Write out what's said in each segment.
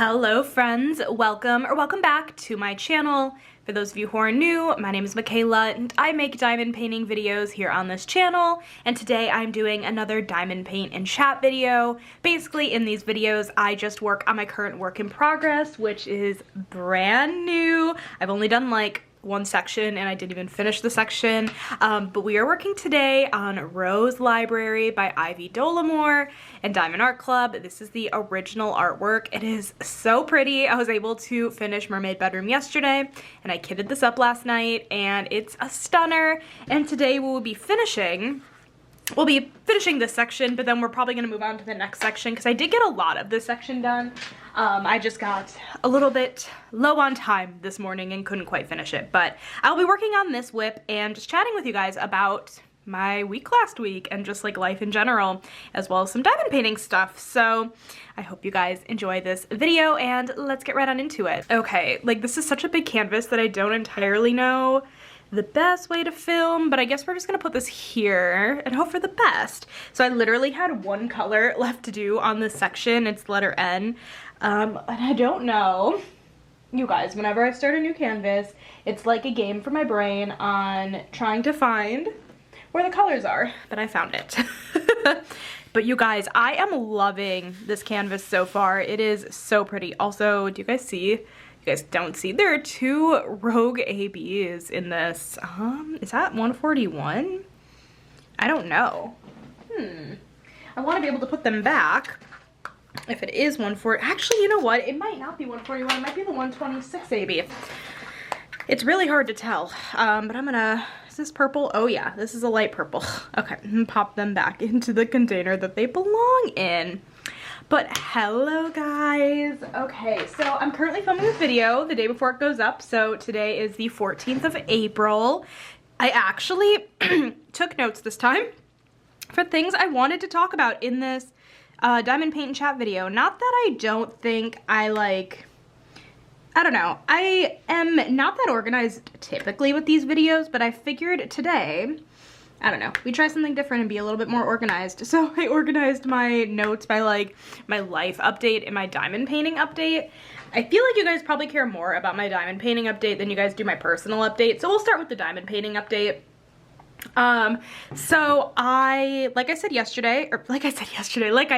Hello friends, welcome back to my channel. For those of you who are new, my name is Michaela and I make diamond painting videos here on this channel, and today I'm doing another diamond paint and chat video. Basically in these videos I just work on my current work in progress, which is brand new. I've only done like one section and I didn't even finish the section, but we are working today on Rose Library by Ivy Dollamore and Diamond Art Club. This is the original artwork. It is so pretty. I was able to finish Mermaid Bedroom yesterday and I kitted this up last night and it's a stunner, and today we'll be finishing this section, but then we're probably going to move on to the next section because I did get a lot of this section done. I just got a little bit low on time this morning and couldn't quite finish it, but I'll be working on this whip and just chatting with you guys about my week last week and just like life in general, as well as some diamond painting stuff. So I hope you guys enjoy this video and let's get right on into it. Okay, like this is such a big canvas that I don't entirely know the best way to film, but I guess we're just gonna put this here and hope for the best. So I literally had one color left to do on this section. It's letter N, and I don't know. You guys, whenever I start a new canvas, it's like a game for my brain on trying to find where the colors are, but I found it. But you guys, I am loving this canvas so far. It is so pretty. Also, do you guys see? You guys don't see, there are two Rogue ABs in this. Is that 141? I don't know. I want to be able to put them back if it is 140. Actually, you know what? It might not be 141. It might be the 126 AB. It's really hard to tell. But I'm gonna, is this purple? Oh yeah, this is a light purple. Okay, and pop them back into the container that they belong in. But hello guys. Okay, so I'm currently filming this video the day before it goes up. So today is the 14th of April. I actually took notes this time for things I wanted to talk about in this diamond paint and chat video. Not that I don't think I don't know. I am not that organized typically with these videos, but I figured today, I don't know, we try something different and be a little bit more organized. So I organized my notes by like my life update and my diamond painting update. I feel like you guys probably care more about my diamond painting update than you guys do my personal update. So we'll start with the diamond painting update. So like I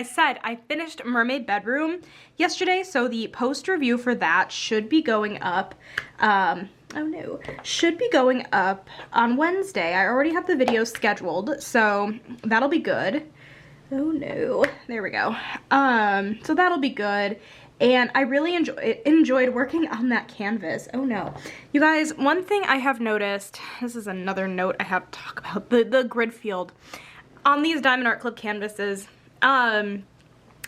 said, I finished Mermaid Bedroom yesterday. So the post review for that should be going up, should be going up on Wednesday. I already have the video scheduled, so that'll be good. Oh no, there we go. So that'll be good. And I really enjoyed working on that canvas. Oh no. You guys, one thing I have noticed, this is another note I have to talk about, the grid field. On these Diamond Art Club canvases, Diamond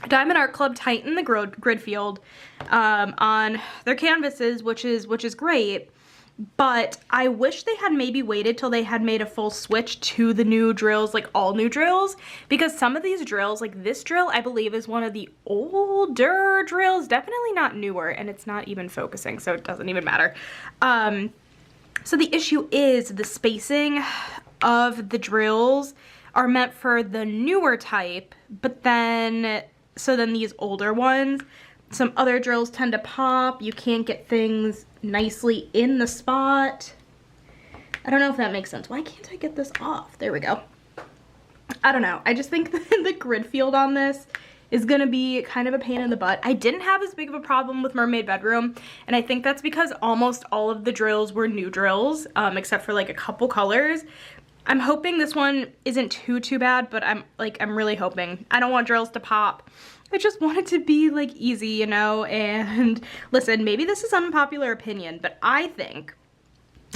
Art Club tightened the grid field on their canvases, which is great. But I wish they had maybe waited till they had made a full switch to the new drills, like all new drills, because some of these drills, like this drill, I believe is one of the older drills, definitely not newer, and it's not even focusing, so it doesn't even matter. So the issue is the spacing of the drills are meant for the newer type, but then, so then these older ones, some other drills tend to pop. You can't get things nicely in the spot. I don't know if that makes sense. Why can't I get this off? There we go. I don't know. I just think the grid field on this is gonna be kind of a pain in the butt. I didn't have as big of a problem with Mermaid Bedroom, and I think that's because almost all of the drills were new drills, except for like a couple colors. I'm hoping this one isn't too bad, but I'm really hoping. I don't want drills to pop. I just want it to be like easy, you know. And listen, maybe this is unpopular opinion, but I think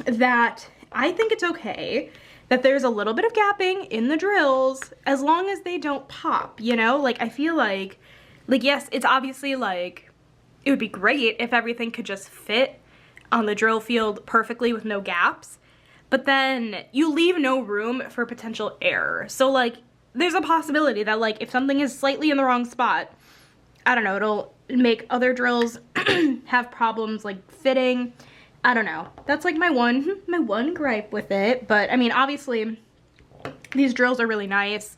it's okay that there's a little bit of gapping in the drills as long as they don't pop, you know? Like I feel like yes, it's obviously like it would be great if everything could just fit on the drill field perfectly with no gaps, but then you leave no room for potential error. So like there's a possibility that like if something is slightly in the wrong spot, I don't know, it'll make other drills have problems like fitting. I don't know. That's like my one gripe with it. But I mean, obviously these drills are really nice.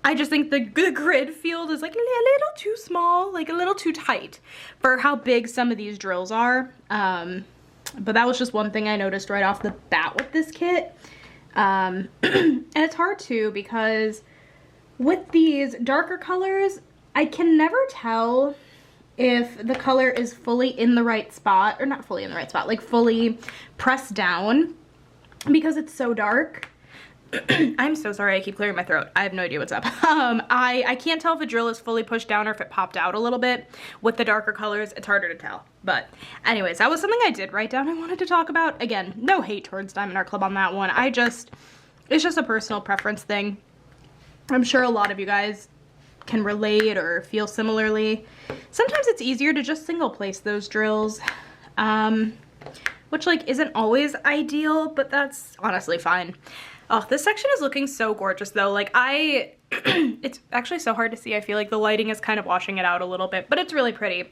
I just think the grid field is like a little too small, like a little too tight for how big some of these drills are. But that was just one thing I noticed right off the bat with this kit. And it's hard too because with these darker colors, I can never tell if the color is fully in the right spot, or not fully in the right spot, like fully pressed down because it's so dark. I'm so sorry, I keep clearing my throat. I have no idea what's up. I can't tell if a drill is fully pushed down or if it popped out a little bit. With the darker colors, it's harder to tell. But anyways, that was something I did write down I wanted to talk about. Again, no hate towards Diamond Art Club on that one. It's just a personal preference thing. I'm sure a lot of you guys can relate or feel similarly. Sometimes it's easier to just single place those drills, which like isn't always ideal, but that's honestly fine. Oh, this section is looking so gorgeous though. Like it's actually so hard to see. I feel like the lighting is kind of washing it out a little bit, but it's really pretty.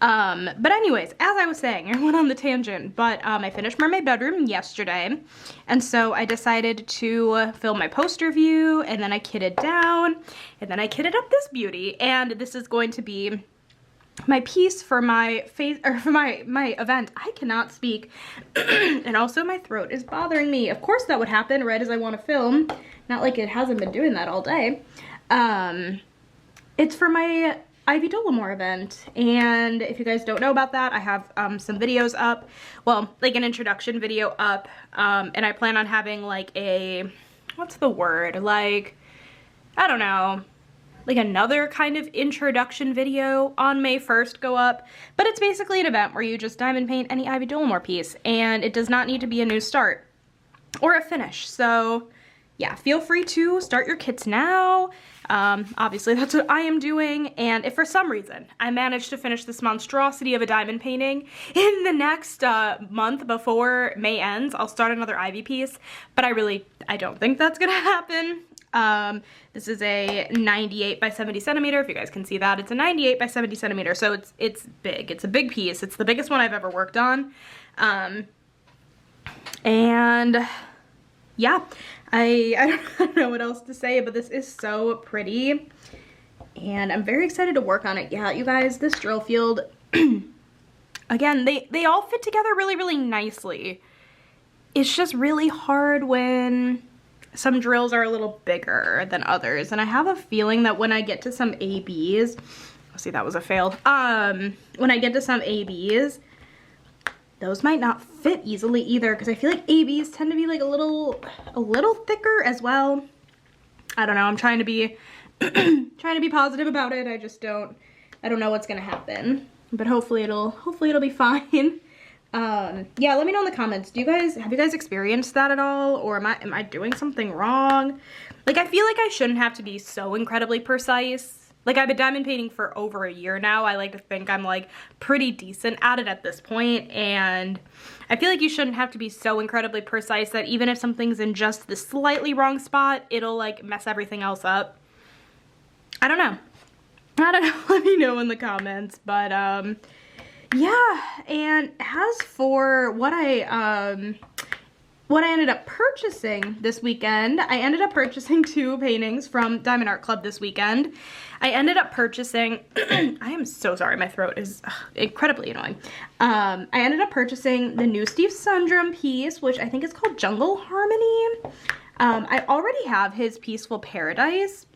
But anyways, as I was saying, I went on the tangent, but I finished Mermaid Bedroom yesterday, and so I decided to film my poster view, and then I kitted down, and then I kitted up this beauty, and this is going to be my piece for my face, or for my event. I cannot speak, and also my throat is bothering me. Of course that would happen right as I want to film. Not like it hasn't been doing that all day. It's for my Ivy Dolomore event, and if you guys don't know about that, I have some videos up, well, like an introduction video up, and I plan on having like a, what's the word, like, I don't know, like another kind of introduction video on May 1st go up, but it's basically an event where you just diamond paint any Ivy Dolomore piece, and it does not need to be a new start or a finish. So yeah, feel free to start your kits now. Obviously that's what I am doing, and if for some reason I manage to finish this monstrosity of a diamond painting in the next month before May ends, I'll start another Ivy piece, but I don't think that's gonna happen. This is a 98 by 70 centimeter. If you guys can see that, it's a 98 by 70 centimeter. So it's big. It's a big piece. It's the biggest one I've ever worked on. And yeah, I don't know what else to say, but this is so pretty, and I'm very excited to work on it. Yeah, you guys, this drill field, again, they all fit together really, really nicely. It's just really hard when some drills are a little bigger than others, and I have a feeling that when I get to some ABs, oh, see, that was a fail. When I get to some ABs, those might not fit easily either, because I feel like ABs tend to be like a little thicker as well. I don't know, I'm trying to be positive about it. I don't know what's gonna happen, but hopefully it'll be fine. Yeah, let me know in the comments. Have you guys experienced that at all, or am I doing something wrong? Like, I feel like I shouldn't have to be so incredibly precise. Like, I've been diamond painting for over a year now. I like to think I'm like pretty decent at it at this point, and I feel like you shouldn't have to be so incredibly precise that even if something's in just the slightly wrong spot, it'll like mess everything else up. I don't know. Let me know in the comments, but yeah, and as for what I ended up purchasing this weekend, I ended up purchasing 2 paintings from Diamond Art Club this weekend. I ended up purchasing, I am so sorry, my throat is incredibly annoying. I ended up purchasing the new Steve Sundrum piece, which I think is called Jungle Harmony. I already have his Peaceful Paradise,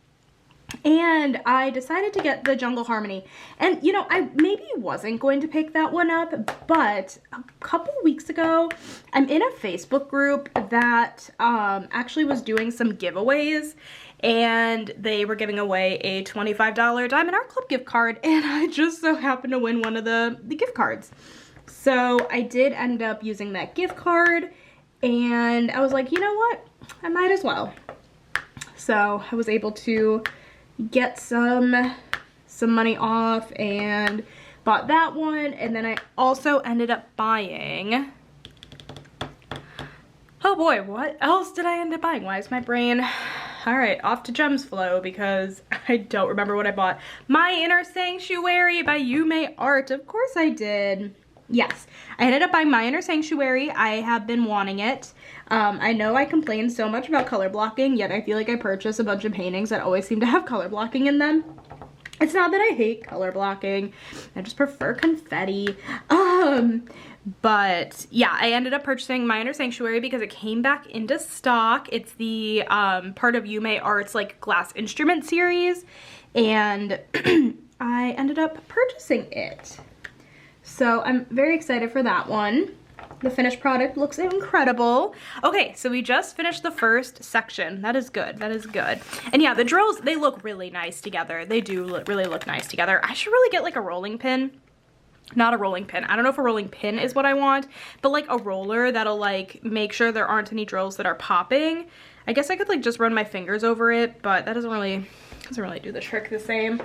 and I decided to get the Jungle Harmony. And, you know, I maybe wasn't going to pick that one up, but a couple weeks ago, I'm in a Facebook group that actually was doing some giveaways, and they were giving away a $25 Diamond Art Club gift card, and I just so happened to win one of the gift cards. So I did end up using that gift card, and I was like, you know what? I might as well. So I was able to get some money off and bought that one, and then I also ended up buying, oh boy, what else did I end up buying? Why is my brain, all right, off to Gems Flow, because I don't remember what I bought. My Inner Sanctuary by Yume Art. Of course I did. Yes, I ended up buying My Inner Sanctuary. I have been wanting it. I know I complain so much about color blocking, yet I feel like I purchase a bunch of paintings that always seem to have color blocking in them. It's not that I hate color blocking, I just prefer confetti. But yeah, I ended up purchasing My Inner Sanctuary because it came back into stock. It's the part of Yume Art's like glass instrument series, and I ended up purchasing it. So I'm very excited for that one. The finished product looks incredible. Okay, so we just finished the first section. That is good, that is good. And yeah, the drills, they look really nice together. They do really look nice together. I should really get like a rolling pin. Not a rolling pin. I don't know if a rolling pin is what I want, but like a roller that'll like make sure there aren't any drills that are popping. I guess I could like just run my fingers over it, but that doesn't really do the trick the same.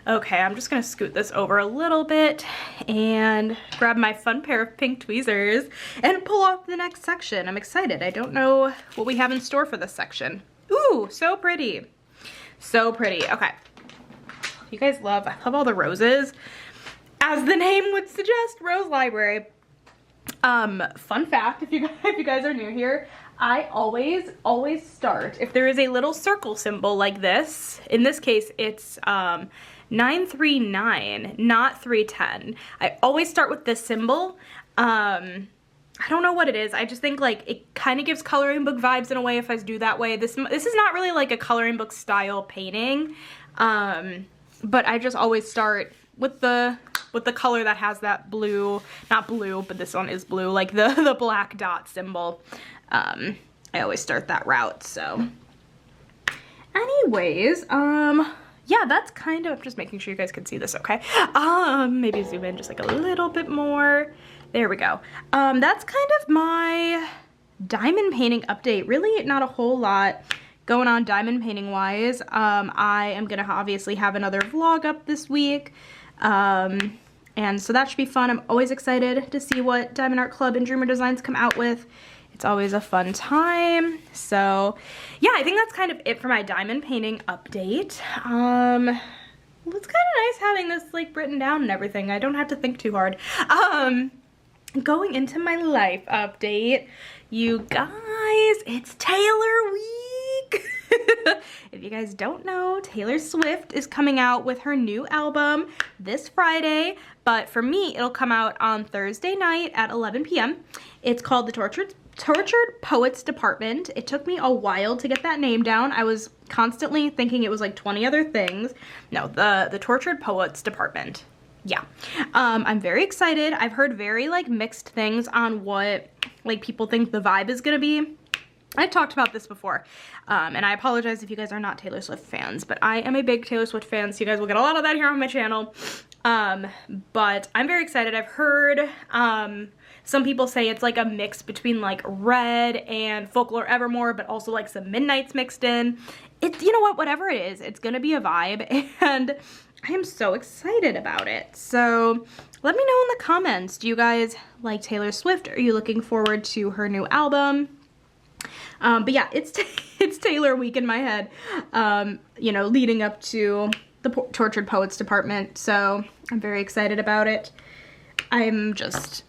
Okay, I'm just gonna scoot this over a little bit and grab my fun pair of pink tweezers and pull off the next section. I'm excited. I don't know what we have in store for this section. Ooh, so pretty. So pretty. Okay. You guys I love all the roses. As the name would suggest, Rose Library. Fun fact, if you guys are new here, I always start, if there is a little circle symbol like this, in this case it's 939, not 310. I always start with this symbol. I don't know what it is. I just think like it kind of gives coloring book vibes in a way if I do that way. This is not really like a coloring book style painting, but I just always start with the color that has that blue, not blue, but this one is blue, like the black dot symbol. I always start that route, so. Anyways, yeah, that's kind of, just making sure you guys can see this, okay? Maybe zoom in just like a little bit more. There we go. That's kind of my diamond painting update. Really not a whole lot going on diamond painting wise. I am gonna obviously have another vlog up this week. And so that should be fun. I'm always excited to see what Diamond Art Club and Dreamer Designs come out with. It's always a fun time. So yeah, I think that's kind of it for my diamond painting update. It's kind of nice having this like written down and everything. I don't have to think too hard. Going into my life update, you guys, it's Taylor week. If you guys don't know, Taylor Swift is coming out with her new album this Friday, but for me, it'll come out on Thursday night at 11 p.m. It's called The Tortured Poets Department. It took me a while to get that name down. I was constantly thinking it was like 20 other things. No, the Tortured Poets Department. Yeah. I'm very excited. I've heard very like mixed things on what like people think the vibe is gonna be. I've talked about this before, and I apologize if you guys are not Taylor Swift fans, but I am a big Taylor Swift fan, so you guys will get a lot of that here on my channel. But I'm very excited. I've heard some people say it's like a mix between like Red and Folklore Evermore, but also like some Midnights mixed in. It's, you know what, whatever it is, it's gonna be a vibe, and I am so excited about it. So let me know in the comments, do you guys like Taylor Swift? Are you looking forward to her new album? But yeah, it's Taylor week in my head, you know, leading up to the Tortured Poets Department, so I'm very excited about it. I'm just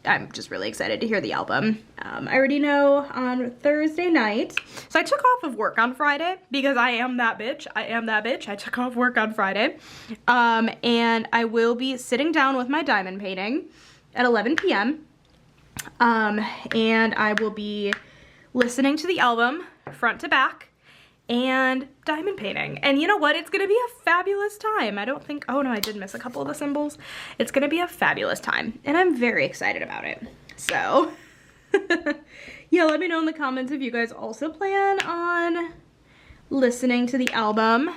really excited to hear the album. I already know on Thursday night, so I took off of work on Friday because I am that bitch. I took off work on Friday, and I will be sitting down with my diamond painting at 11 p.m. And I will be listening to the album front to back and diamond painting. And you know what? It's gonna be a fabulous time. I don't think, oh no, I did miss a couple of the symbols. It's gonna be a fabulous time, and I'm very excited about it. So yeah, let me know in the comments if you guys also plan on listening to the album.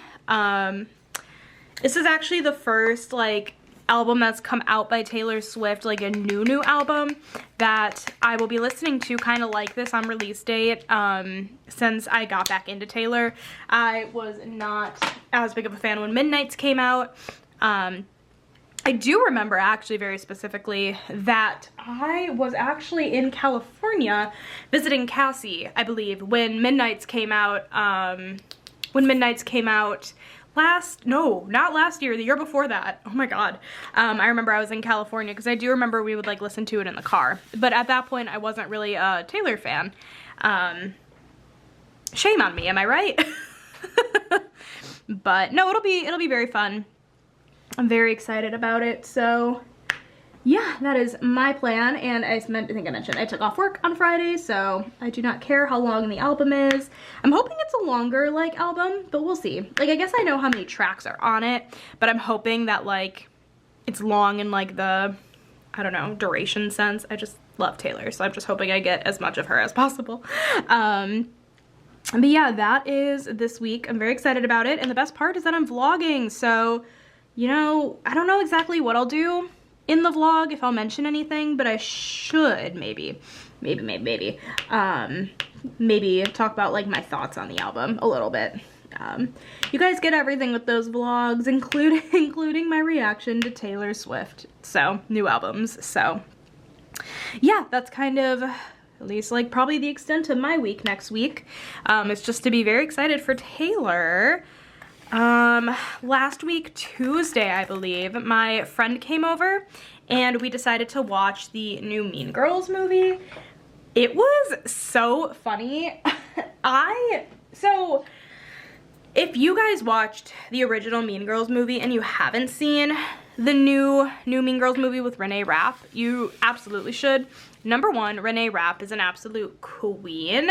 This is actually the first like album that's come out by Taylor Swift, like a new album that I will be listening to kind of like this on release date. Since I got back into Taylor, I was not as big of a fan when Midnights came out. I do remember actually very specifically that I was actually in California visiting Cassie, I believe, when Midnights came out. Not last year, the year before that. Oh my god. I remember I was in California because I do remember we would like listen to it in the car. But at that point, I wasn't really a Taylor fan. Shame on me, am I right? But no, it'll be very fun. I'm very excited about it. So yeah, that is my plan. And I think I mentioned I took off work on Friday, so I do not care how long the album is. I'm hoping it's a longer like album, but we'll see. Like, I guess I know how many tracks are on it, but I'm hoping that like it's long in like the, I don't know, duration sense. I just love Taylor, so I'm just hoping I get as much of her as possible. But yeah, that is this week. I'm very excited about it, and the best part is that I'm vlogging, so, you know, I don't know exactly what I'll do in the vlog, if I'll mention anything, but I should maybe talk about like my thoughts on the album a little bit. You guys get everything with those vlogs, including my reaction to Taylor Swift, so new albums. So yeah, that's kind of at least like probably the extent of my week next week. It's just to be very excited for Taylor. Last week, Tuesday, I believe, my friend came over and we decided to watch the new Mean Girls movie. It was so funny. So if you guys watched the original Mean Girls movie and you haven't seen the new Mean Girls movie with Renee Rapp, you absolutely should. Number one, Renee Rapp is an absolute queen.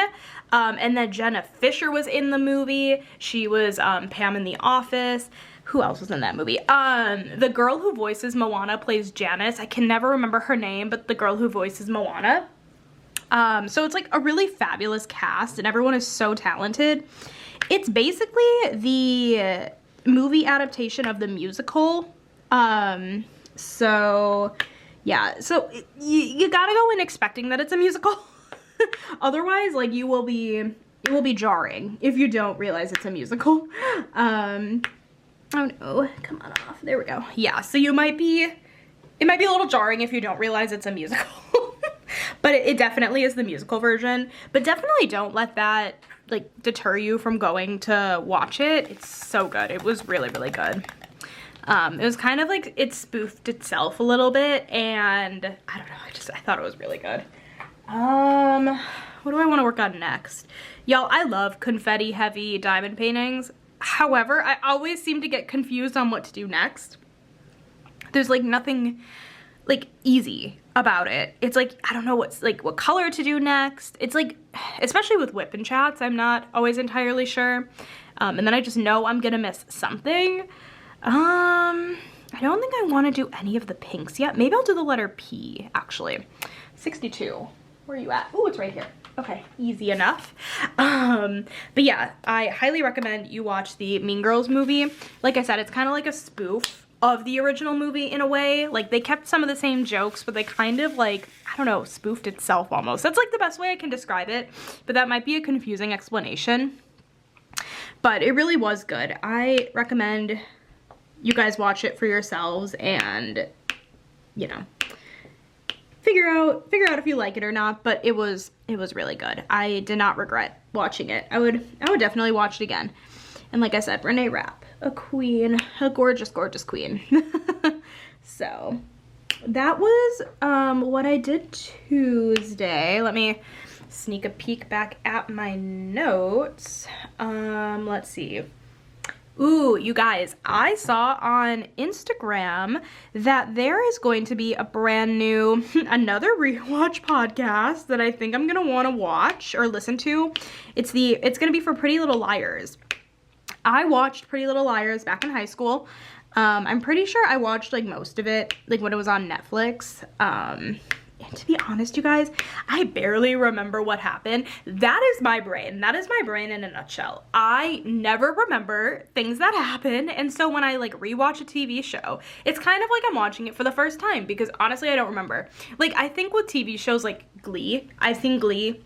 And then Jenna Fisher was in the movie. She was Pam in The Office. Who else was in that movie? The girl who voices Moana plays Janice. I can never remember her name, but the girl who voices Moana. So it's like a really fabulous cast and everyone is so talented. It's basically the movie adaptation of the musical. So yeah, so you gotta go in expecting that it's a musical. Otherwise, like, it will be jarring if you don't realize it's a musical. Oh no, come on off, there we go. Yeah, so it might be a little jarring if you don't realize it's a musical. But it definitely is the musical version. But definitely don't let that like deter you from going to watch it. It's so good. It was really, really good. It was kind of like it spoofed itself a little bit, and I don't know, I thought it was really good. What do I want to work on next? Y'all, I love confetti heavy diamond paintings. However, I always seem to get confused on what to do next. There's like nothing like easy about it. It's like, I don't know what color to do next. It's like, especially with whip and chats, I'm not always entirely sure. And then I just know I'm gonna miss something. I don't think I want to do any of the pinks yet. Maybe I'll do the letter P, actually. 62. Where are you at? Oh, it's right here. Okay, easy enough. But yeah, I highly recommend you watch the Mean Girls movie. Like I said, it's kind of like a spoof of the original movie in a way. Like, they kept some of the same jokes, but they kind of like, I don't know, spoofed itself almost. That's like the best way I can describe it, but that might be a confusing explanation. But it really was good. I recommend you guys watch it for yourselves and, you know, figure out if you like it or not, but it was really good. I did not regret watching it. I would definitely watch it again. And like I said, Renee Rapp, a queen, a gorgeous, gorgeous queen. So that was what I did Tuesday. Let me sneak a peek back at my notes. Let's see. Ooh, you guys, I saw on Instagram that there is going to be a brand new, another rewatch podcast that I think I'm gonna wanna watch or listen to. It's gonna be for Pretty Little Liars. I watched Pretty Little Liars back in high school. I'm pretty sure I watched like most of it, like when it was on Netflix. And to be honest, you guys, I barely remember what happened. That is my brain. That is my brain in a nutshell. I never remember things that happen. And so when I like rewatch a TV show, it's kind of like I'm watching it for the first time because honestly, I don't remember. Like, I think with TV shows like Glee, I've seen Glee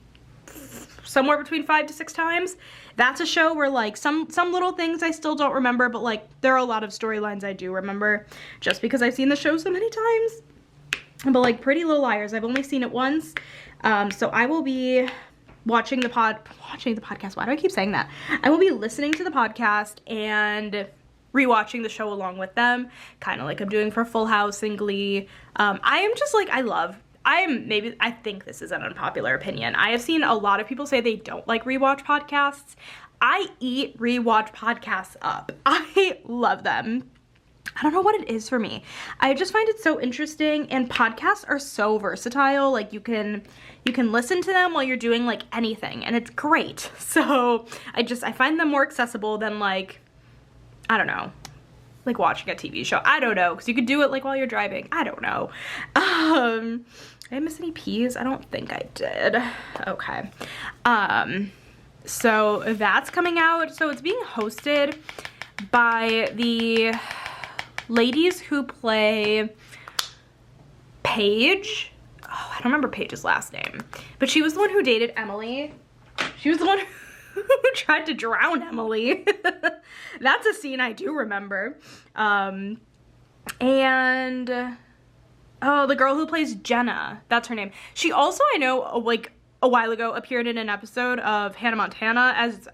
somewhere between 5 to 6 times. That's a show where like some little things I still don't remember, but like there are a lot of storylines I do remember just because I've seen the show so many times. But like Pretty Little Liars, I've only seen it once. So I will be watching the podcast. Why do I keep saying that? I will be listening to the podcast and rewatching the show along with them, kind of like I'm doing for Full House and Glee. I am just like, I love I think this is an unpopular opinion. I have seen a lot of people say they don't like rewatch podcasts. I eat rewatch podcasts up. I love them. I don't know what it is for me. I just find it so interesting, and podcasts are so versatile. Like you can listen to them while you're doing like anything, and it's great. So I find them more accessible than like, I don't know, like watching a TV show. I don't know, because you could do it like while you're driving. I don't know. Did I miss any P's? I don't think I did. Okay. So that's coming out. So it's being hosted by the ladies who play Paige. Oh, I don't remember Paige's last name, but she was the one who dated Emily. She was the one who tried to drown Emily. That's a scene I do remember. And oh, the girl who plays Jenna, that's her name. She also, I know, like a while ago appeared in an episode of Hannah Montana as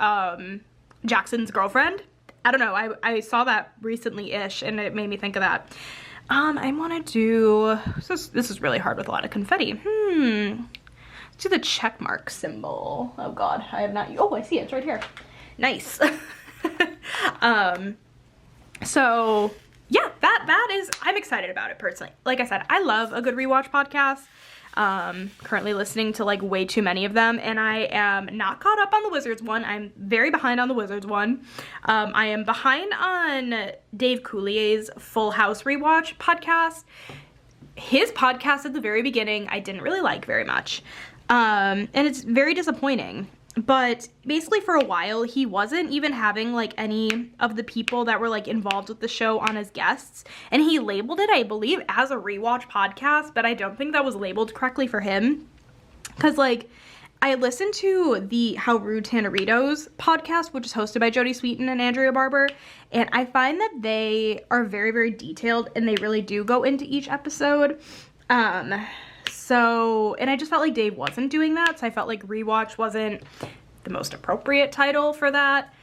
Jackson's girlfriend. I don't know, I saw that recently-ish, and it made me think of that. I want to do, this is really hard with a lot of confetti. Let's do the check mark symbol. Oh God, I have not, oh, I see it, it's right here. Nice. So yeah, that is, I'm excited about it personally. Like I said, I love a good rewatch podcast. Currently listening to like way too many of them, and I am not caught up on the Wizards one. I'm very behind on the Wizards one. I am behind on Dave Coulier's Full House rewatch podcast. His podcast at the very beginning I didn't really like very much, and it's very disappointing. But basically for a while he wasn't even having like any of the people that were like involved with the show on as guests, and he labeled it, I believe, as a rewatch podcast, but I don't think that was labeled correctly for him. Because like I listened to the How Rude Tanneritos podcast, which is hosted by Jodie Sweetin and Andrea Barber, and I find that they are very, very detailed, and they really do go into each episode. So, and I just felt like Dave wasn't doing that, so I felt like rewatch wasn't the most appropriate title for that.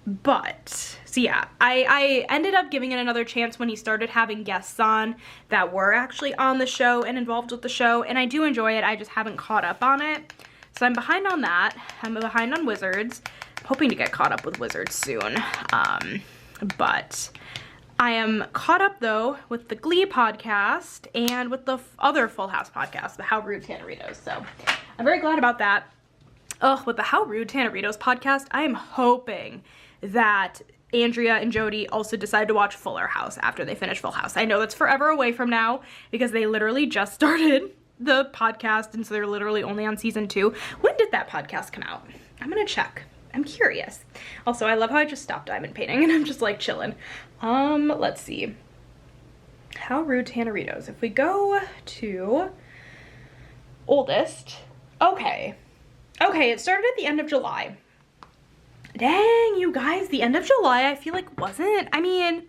But, so yeah, I ended up giving it another chance when he started having guests on that were actually on the show and involved with the show, and I do enjoy it, I just haven't caught up on it. So I'm behind on that. I'm behind on Wizards. I'm hoping to get caught up with Wizards soon. But I am caught up, though, with the Glee podcast and with the other Full House podcast, the How Rude Tanneritos. So I'm very glad about that. Oh, with the How Rude Tanneritos podcast, I am hoping that Andrea and Jodie also decide to watch Fuller House after they finish Full House. I know that's forever away from now because they literally just started the podcast, and so they're literally only on season 2. When did that podcast come out? I'm gonna check. I'm curious. Also, I love how I just stopped diamond painting and I'm just like chilling. Let's see. How Rude Tanneritos. If we go to oldest. Okay, it started at the end of July. Dang, you guys, the end of July I feel like wasn't, I mean,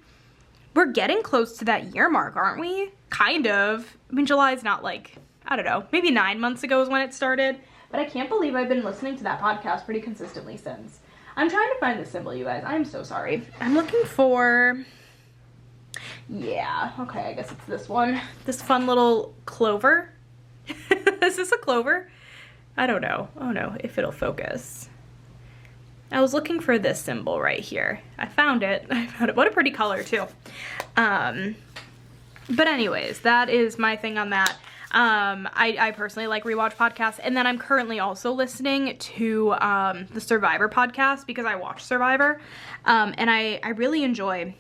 we're getting close to that year mark, aren't we? Kind of. I mean, July's not like, I don't know, maybe 9 months ago is when it started. But I can't believe I've been listening to that podcast pretty consistently since. I'm trying to find the symbol, you guys. I'm so sorry. I'm looking for, yeah, okay, I guess it's this one. This fun little clover. Is this a clover? I don't know. Oh no, if it'll focus. I was looking for this symbol right here. I found it. What a pretty color too. But anyways, that is my thing on that. I personally like rewatch podcasts, and then I'm currently also listening to the Survivor podcast because I watch Survivor, and I really enjoy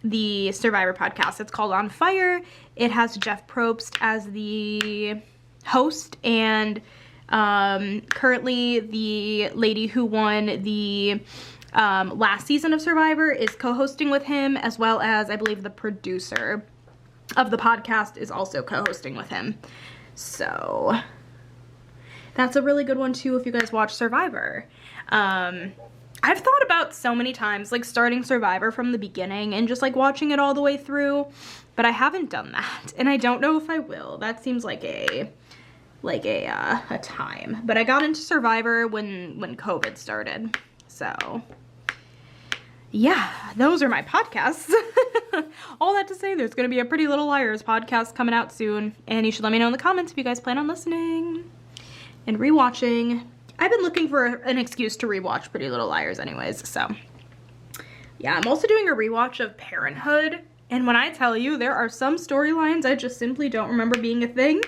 the Survivor podcast. It's called On Fire. It has Jeff Probst as the host, and currently the lady who won the last season of Survivor is co-hosting with him, as well as I believe the producer of the podcast is also co-hosting with him. So that's a really good one too if you guys watch Survivor. I've thought about so many times like starting Survivor from the beginning and just like watching it all the way through, but I haven't done that, and I don't know if I will. That seems like a time. But I got into Survivor when COVID started. So yeah, those are my podcasts. All that to say, there's gonna be a Pretty Little Liars podcast coming out soon, and you should let me know in the comments if you guys plan on listening and rewatching. I've been looking for an excuse to rewatch Pretty Little Liars anyways, so. Yeah, I'm also doing a rewatch of Parenthood, and when I tell you there are some storylines I just simply don't remember being a thing,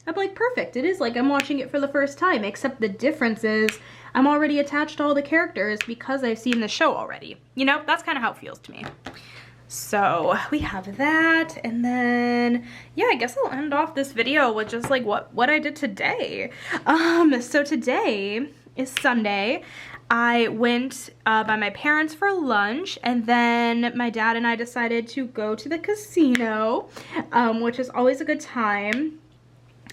I'm like, perfect. It is like I'm watching it for the first time, except the difference is I'm already attached to all the characters because I've seen the show already. You know, that's kind of how it feels to me. So we have that, and then, yeah, I guess I'll end off this video with just like what I did today. So today is Sunday. I went by my parents for lunch, and then my dad and I decided to go to the casino, which is always a good time.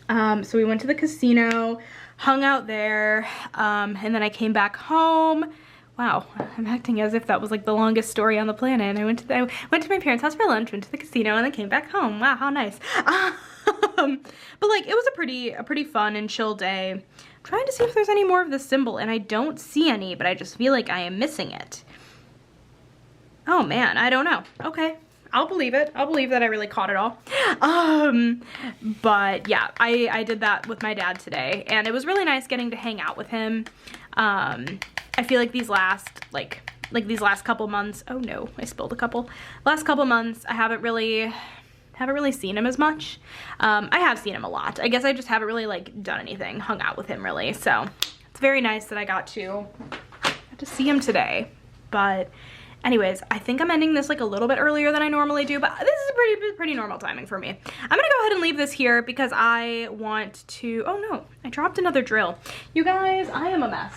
So we went to the casino, hung out there, and then I came back home. Wow, I'm acting as if that was like the longest story on the planet. I went to my parents' house for lunch, went to the casino, and then came back home. Wow, how nice. But like, it was a pretty fun and chill day. I'm trying to see if there's any more of the symbol, and I don't see any, but I just feel like I am missing it. Oh man, I don't know. Okay. I'll believe it. I'll believe that I really caught it all. But yeah, I did that with my dad today, and it was really nice getting to hang out with him. I feel like these last, these last couple months, oh no, I spilled a couple. Last couple months, I haven't really seen him as much. I have seen him a lot. I guess I just haven't really like done anything, hung out with him really. So it's very nice that I got to see him today. But anyways, I think I'm ending this like a little bit earlier than I normally do, but this is a pretty normal timing for me. I'm gonna go ahead and leave this here because I want to, oh no, I dropped another drill. You guys, I am a mess.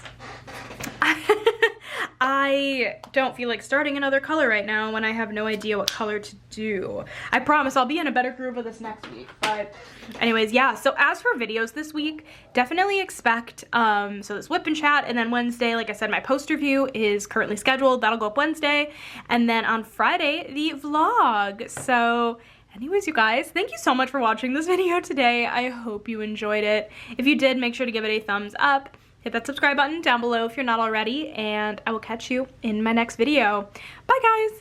I don't feel like starting another color right now when I have no idea what color to do. I promise I'll be in a better groove of this next week. But anyways, yeah, so as for videos this week, definitely expect, so this whip and chat, and then Wednesday, like I said, my post review is currently scheduled. That'll go up Wednesday. And then on Friday, the vlog. So anyways, you guys, thank you so much for watching this video today. I hope you enjoyed it. If you did, make sure to give it a thumbs up. Hit that subscribe button down below if you're not already, and I will catch you in my next video. Bye, guys!